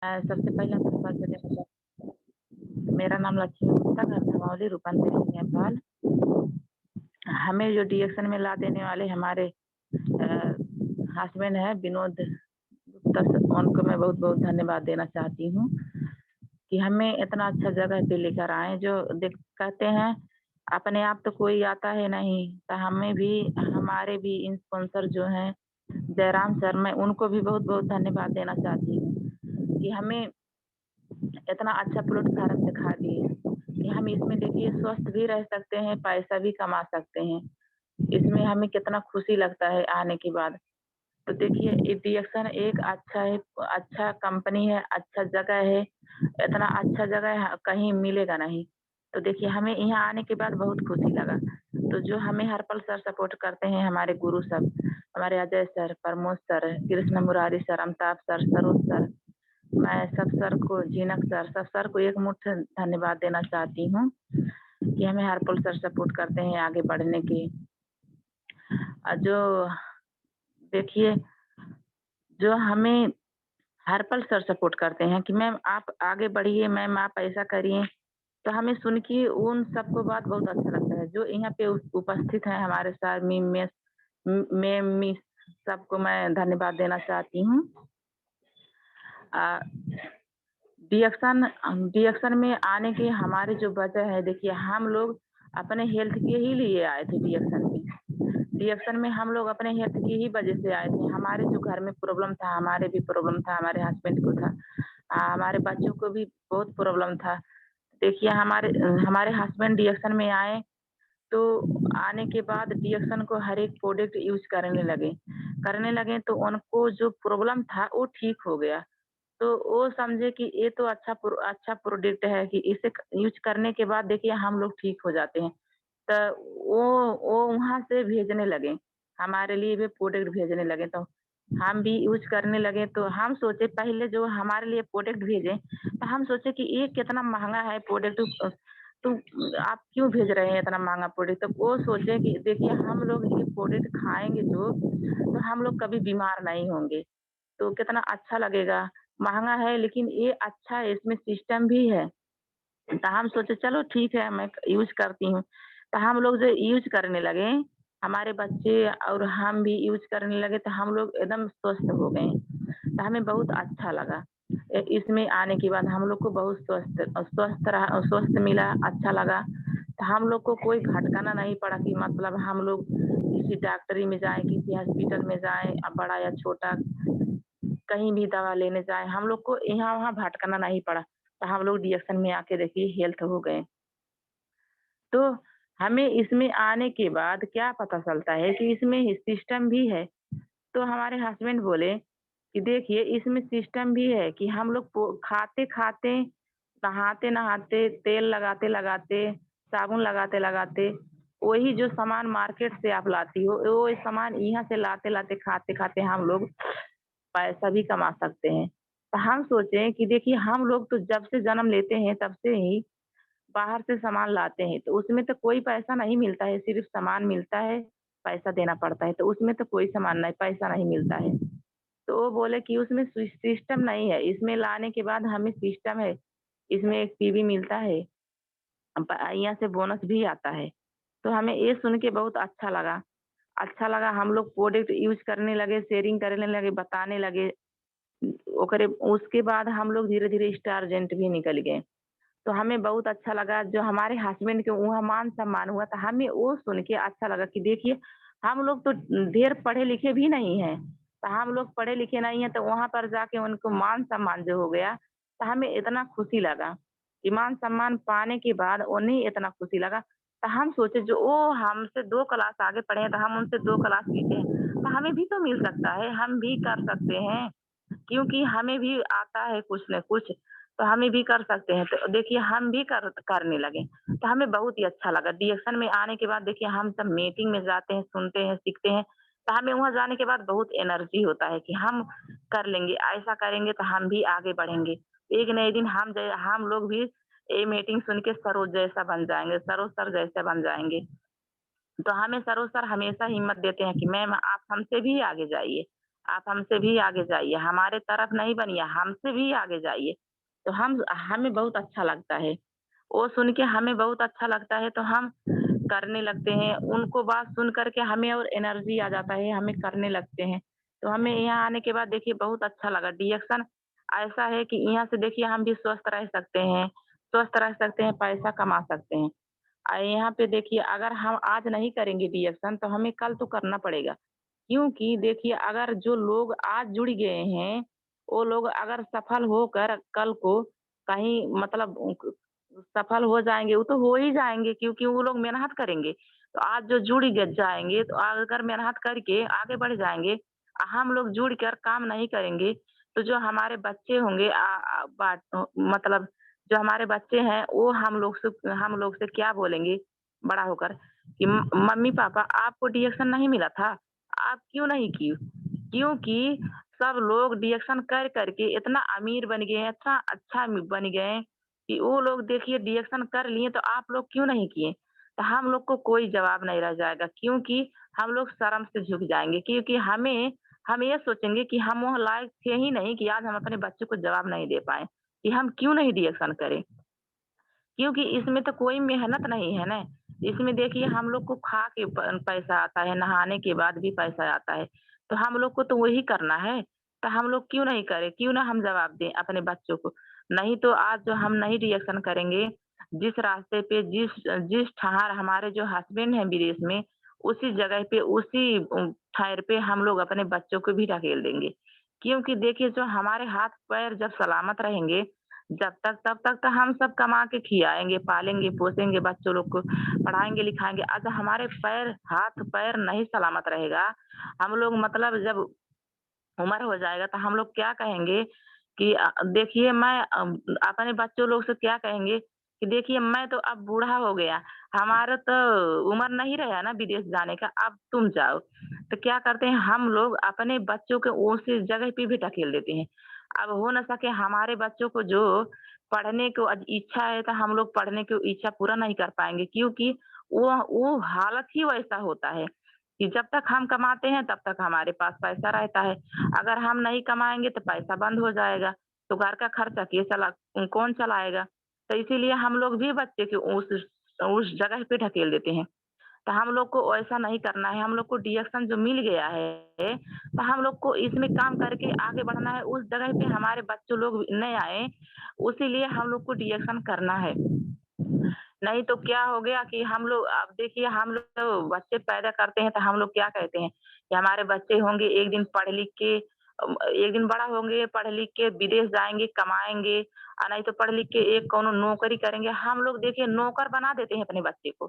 सबसे पहले अपना परिचय देना चाहूँ। मेरा नाम लक्ष्मी गुप्ता, घर धमौली, रूपंदेही, नेपाल। हमें जो डीएक्शन में ला देने वाले हमारे हस्बैंड हैं विनोद गुप्ता उनको मैं बहुत-बहुत धन्यवाद देना चाहती हूँ, कि हमें इतना अच्छा जगह पे लेकर आए जो देख कहते हैं अपने आप तो कोई आता है नहीं, तो हमें भी हमारे भी स्पॉन्सर जो हैं जयराम सर मैं उनको भी बहुत-बहुत धन्यवाद देना चाहती हूँ, कि हमें इतना अच्छा प्लेटफ़ॉर्म दिखा दिए, कि हम इसमें देखिए स्वस्थ भी रह सकते हैं, पैसा भी कमा सकते हैं। इसमें हमें कितना खुशी लगता है आने के बाद। तो देखिए ये डीएक्शन एक अच्छा है, अच्छा कंपनी है, अच्छा जगह है, इतना अच्छा जगह है कहीं मिलेगा नहीं। तो देखिए हमें यहाँ आने के बाद बहुत खुशी लगा। तो जो हमें हर पल सर सपोर्ट करते हैं हमारे गुरु सब, हमारे Ajay sir, Pramod sir, Krishna Murari sir, Amitabh sir, Saroj sir, मैं सब सर को, झिनक सर, सब सर को एकमुश्त धन्यवाद देना चाहती हूँ, कि हमें हर पल सर सपोर्ट करते हैं आगे बढ़ने की। जो देखिए, जो हमें हर पल सर सपोर्ट करते हैं कि मैम आप आगे बढ़िए, मैम आप ऐसा करिए, तो हमें सुन के उन सबको बात बहुत अच्छा लगता है। जो यहाँ पे उपस्थित हैं हमारे साथ मैम, मिस सबको मैं धन्यवाद देना चाहती हूँ। अ, डीएक्शन में आने की हमारी जो वजह है देखिए हम लोग अपने हेल्थ के ही लिए आए थे डीएक्शन में। डीएक्शन में हम लोग अपने हेल्थ की ही वजह से आए थे। हमारे जो घर में प्रॉब्लम था, हमारे भी प्रॉब्लम था, हमारे हस्बैंड को था। हमारे बच्चों को भी बहुत प्रॉब्लम था। देखिए हमारे हस्बैंड डीएक्शन में आए, तो आने के बाद डीएक्शन को हर एक प्रोडक्ट यूज़ करने लगे तो उनको जो प्रॉब्लम था वो ठीक हो गया। तो वो समझे कि ये तो अच्छा प्रोडक्ट है कि इसे यूज़ करने के बाद देखिए हम लोग ठीक हो जाते हैं। तो वो वो वहाँ से भेजने लगे, हमारे लिए भी प्रोडक्ट भेजने लगे तो हम भी यूज़ करने लगे तो हम सोचे पहले जो हमारे लिए प्रोडक्ट भेजे, तो हम सोचे कि ये कितना महँगा है प्रोडक्ट तो आप क्यों भेज रहे हैं इतना महँगा प्रोडक्ट? तो वो सोचे कि देखिए हम लोग ये प्रोडक्ट खाएँगे जो, तो हम लोग कभी बीमार नहीं होंगे। तो कितना अच्छा लगेगा, महँगा है लेकिन ये अच्छा है, इसमें सिस्टम भी है। तो हम सोचे चलो ठीक है मैं यूज़ करती हूँ। तो हम लोग जो यूज़ करने लगे, हमारे बच्चे और हम भी यूज़ करने लगे तो हम लोग एकदम स्वस्थ हो गए। तो हमें बहुत अच्छा लगा। इसमें आने के बाद हम लोग को बहुत स्वस्थ मिला, अच्छा लगा। तो हम लोग को कोई भटकाना नहीं पड़ा कि मतलब हम लोग किसी डॉक्टरी में जाएँ, किसी हॉस्पिटल में जाएँ बड़ा या छोटा कहीं भी दवा लेने जाएँ, हम लोग को यहाँ-वहाँ भटकना नहीं पड़ा। तो हम लोग डीएक्शन में आके देखिए हेल्थ हो गए। तो हमें इसमें आने के बाद क्या पता चलता है कि इसमें सिस्टम भी है। तो हमारे हस्बैंड बोले कि देखिए इसमें सिस्टम भी है कि हम लोग खाते-खाते, नहाते-नहाते, तेल लगाते-लगाते, साबुन लगाते-लगाते, वही जो सामान मार्केट से आप लाती हो, वो सामान यहाँ से लाते-लाते, खाते-खाते हम लोग पैसा भी कमा सकते हैं। तो हम सोचे कि देखिए हम लोग तो जब से जन्म लेते हैं तब से ही बाहर से सामान लाते हैं, तो उसमें तो कोई पैसा नहीं मिलता है, सिर्फ़ सामान मिलता है, पैसा देना पड़ता है, तो उसमें तो कोई सामान नहीं पैसा नहीं मिलता है। तो वो बोले कि उसमें सिस्टम नहीं है, इसमें लाने के बाद हमें सिस्टम है, इसमें एक टीवी मिलता है, यहाँ से बोनस भी आता है। तो हमें ये सुन के बहुत अच्छा लगा हम लोग प्रोडक्ट यूज़ करने लगे, शेयरिंग करने लगे, बताने लगे। ओकरे उसके बाद हम लोग धीरे-धीरे स्टार एजेंट भी निकल गए। तो हमें बहुत अच्छा लगा जो हमारे हस्बैंड के वहाँ मान-सम्मान हुआ था, हमें वो सुन के अच्छा लगा कि देखिए हम लोग तो ढेर पढ़े-लिखे भी नहीं हैं। तो हम लोग पढ़े-लिखे नहीं हैं तो वहाँ पर जाके उनको मान-सम्मान जो हो गया, तो हमें इतना खुशी लगा कि मान-सम्मान पाने के बाद उन्हें इतना खुशी लगा। तो हम सोचे जो वो हमसे 2 क्लास आगे पढ़े हैं, तो हम उनसे 2 क्लास पीछे हैं, तो हमें भी तो मिल सकता है, हम भी कर सकते हैं। क्योंकि हमें भी आता है कुछ न कुछ, तो हमें भी कर सकते हैं। तो देखिए हम भी करने लगे, तो हमें बहुत ही अच्छा लगा। डीएक्शन में आने के बाद देखिए हम सब मीटिंग में जाते हैं, सुनते हैं, सीखते हैं, तो हमें वहाँ जाने के बाद बहुत एनर्जी होता है कि हम कर लेंगे, ऐसा करेंगे तो हम भी आगे बढ़ेंगे। एक न एक दिन हम लोग भी ये मीटिंग सुन के सरोज जैसा बन जाएँगे, सरोज सर जैसे बन जाएँगे। तो हमें सरोज सर हमेशा हिम्मत देते हैं कि मैम आप हमसे भी आगे जाइए, आप हमसे भी आगे जाइए, हमारे तरफ नहीं बनिए, हमसे भी आगे जाइए। तो हमें बहुत अच्छा लगता है। वो सुन के हमें बहुत अच्छा लगता है तो हम करने लगते हैं। उनको बात सुन कर के हमें और एनर्जी आ जाता है, हमें करने लगते हैं। तो हमें यहाँ आने के बाद देखिए बहुत अच्छा लगा। डीएक्शन ऐसा है कि यहाँ से देखिए हम भी स्वस्थ रह सकते हैं, पैसा कमा सकते हैं। यहाँ पे देखिए अगर हम आज नहीं करेंगे डीएक्शन तो हमें कल तो करना पड़ेगा। क्योंकि देखिए अगर जो लोग आज जुड़ गए हैं, वो लोग अगर सफल होकर कल को कहीं मतलब सफल हो जाएँगे, वो तो हो ही जाएँगे क्योंकि वो लोग मेहनत करेंगे। तो आज जो जुड़ ग जाएँगे तो अगर मेहनत करके आगे बढ़ जाएँगे, हम लोग जुड़ कर काम नहीं करेंगे, तो जो हमारे बच्चे होंगे मतलब जो हमारे बच्चे हैं, वो हम लोग से क्या बोलेंगे बड़ा होकर कि मम्मी-पापा आपको डीएक्शन नहीं मिला था? आप क्यों नहीं की? क्योंकि सब लोग डीएक्शन कर के इतना अमीर बन गए हैं, इतना अच्छा बन गए हैं कि वो लोग देखिए डीएक्शन कर लिए तो आप लोग क्यों नहीं किए? तो हम लोग को कोई जवाब नहीं रह जाएगा क्योंकि हम लोग शर्म से झुक जाएँगे क्योंकि हम ये सोचेंगे कि हम वो लायक थे ही नहीं कि आज हम अपने बच्चे को जवाब नहीं दे पाएँ, कि हम क्यों नहीं डीएक्शन करें। क्योंकि इसमें तो कोई मेहनत नहीं है ना। इसमें देखिए हम लोग को खा के पैसा आता है, नहाने के बाद भी पैसा आता है। तो हम लोग को तो वही करना है, तो हम लोग क्यों नहीं करें? क्यों ना हम जवाब दें अपने बच्चों को? नहीं तो आज जो हम नहीं रिएक्शन करेंगे, जिस रास्ते पे जिस ठहार हमारे जो हस्बैंड हैं विदेश में, उसी जगह पे उसी ठहर पे हम लोग अपने बच्चों को भी ढकेल देंगे। क्योंकि देखिए जो हमारे हाथ-पैर जब सलामत रहेंगे तब तक तो हम सब कमा के खियाएँगे, पालेंगे, पोसेंगे बच्चों लोग को, पढ़ाएँगे-लिखाएँगे। अगर हमारे हाथ-पैर नहीं सलामत रहेगा, हम लोग मतलब जब उम्र हो जाएगा तो हम लोग क्या कहेंगे कि देखिए अपने बच्चों लोग से क्या कहेंगे कि देखिए मैं तो अब बूढ़ा हो गया, हमारा तो उम्र नहीं रहा ना विदेश जाने का, अब तुम जाओ। तो क्या करते हैं हम लोग अपने बच्चों को उस जगह पे भी ढकेल देते हैं। अब हो ना सके हमारे बच्चों को जो पढ़ने को इच्छा है तो हम लोग पढ़ने की इच्छा पूरा नहीं कर पाएँगे क्योंकि वो हालत ही वैसा होता है कि जब तक हम कमाते हैं तब तक हमारे पास पैसा रहता है। अगर हम नहीं कमाएँगे तो पैसा बंद हो जाएगा, तो घर का खर्चा कौन चलाएगा? तो इसीलिए हम लोग भी बच्चे को उस जगह पे ढकेल देते हैं। तो हम लोग को ऐसा नहीं करना है, हम लोग को डायरेक्शन जो मिल गया है, तो हम लोग को इसमें काम करके आगे बढ़ना है, उस जगह पे हमारे बच्चे लोग नहीं आएँ, उसीलिए हम लोग को डायरेक्शन करना है। नहीं तो क्या हो गया कि हम लोग अब देखिए हम लोग तो बच्चे पैदा करते हैं तो हम लोग क्या कहते हैं कि हमारे बच्चे होंगे एक दिन पढ़ लिख के एक दिन बड़ा होंगे, पढ़ लिख के विदेश जाएँगे, कमाएँगे नहीं तो पढ़ लिख के एक कौनो नौकरी करेंगे। हम लोग देखिए नौकर बना देते हैं अपने बच्चे को,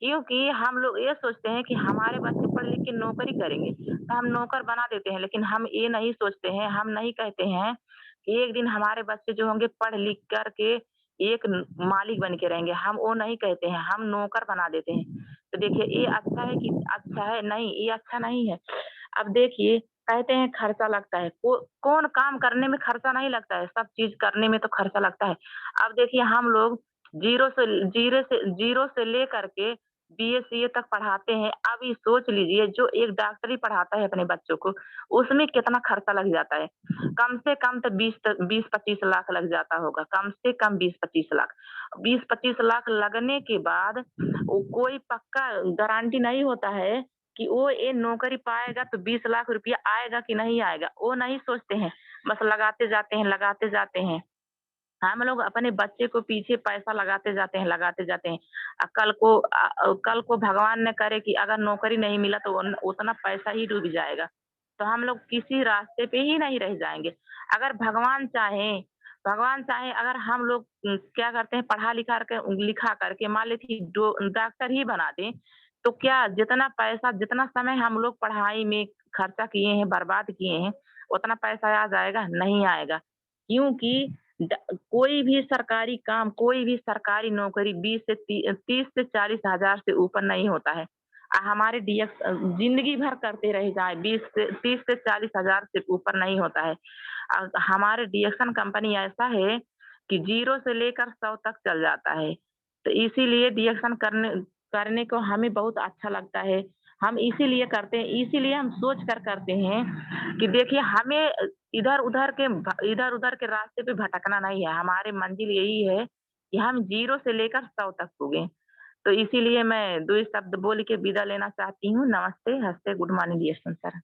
क्योंकि हम लोग ये सोचते हैं कि हमारे बच्चे पढ़ लिख के नौकरी करेंगे, तो हम नौकर बना देते हैं। लेकिन हम ये नहीं सोचते हैं, हम नहीं कहते हैं कि एक दिन हमारे बच्चे जो होंगे पढ़ लिख कर के एक मालिक बन के रहेंगे, हम वो नहीं कहते हैं, हम नौकर बना देते हैं। तो देखिए ये अच्छा है कि अच्छा है? नहीं, ये अच्छा नहीं है। अब देखिए कहते हैं खर्चा लगता है, कौन काम करने में खर्चा नहीं लगता है? सब चीज़ करने में तो खर्चा लगता है। अब देखिए हम लोग ज़ीरो से लेकर के बीए, सीए तक पढ़ाते हैं। अब ये सोच लीजिए जो एक डॉक्टरी पढ़ाता है अपने बच्चों को, उसमें कितना खर्चा लग जाता है। कम से कम तो 20-25 लाख लग जाता होगा, कम से कम 20-25 लाख। 20-25 लाख लगने के बाद वो कोई पक्का गारंटी नहीं होता है कि वो ये नौकरी पाएगा तो 20 लाख रुपया आएगा कि नहीं आएगा, वो नहीं सोचते हैं। बस लगाते जाते हैं। हम लोग अपने बच्चे को पीछे पैसा लगाते जाते हैं। कल को भगवान न करे कि अगर नौकरी नहीं मिला तो उतना पैसा ही डूब जाएगा। तो हम लोग किसी रास्ते पे ही नहीं रह जाएँगे। अगर भगवान चाहे अगर हम लोग क्या करते हैं लिखा करके मान लीजिए डॉक्टर ही बना दें, तो क्या जितना समय हम लोग पढ़ाई में खर्चा किए हैं, बर्बाद किए हैं, उतना पैसा आ जाएगा? नहीं आएगा। क्योंकि कोई भी सरकारी नौकरी 30 से 40 हज़ार से ऊपर नहीं होता है। हमारे ज़िंदगी भर करते रह जाएँ 30 से 40 हज़ार से ऊपर नहीं होता है। हमारे डीएक्सन कंपनी ऐसा है कि 0 से लेकर 100 तक चल जाता है। तो इसीलिए डीएक्सन करने करने को हमें बहुत अच्छा लगता है। हम इसीलिए करते हैं, इसीलिए हम सोच कर करते हैं कि देखिए हमें इधर-उधर के रास्ते पे भटकना नहीं है, हमारी मंज़िल यही है कि हम 0 से लेकर 100 तक पुगें। तो इसीलिए मैं 2 शब्द बोल के विदा लेना चाहती हूँ। नमस्ते, हस्ते, गुड मॉर्निंग डियर सर।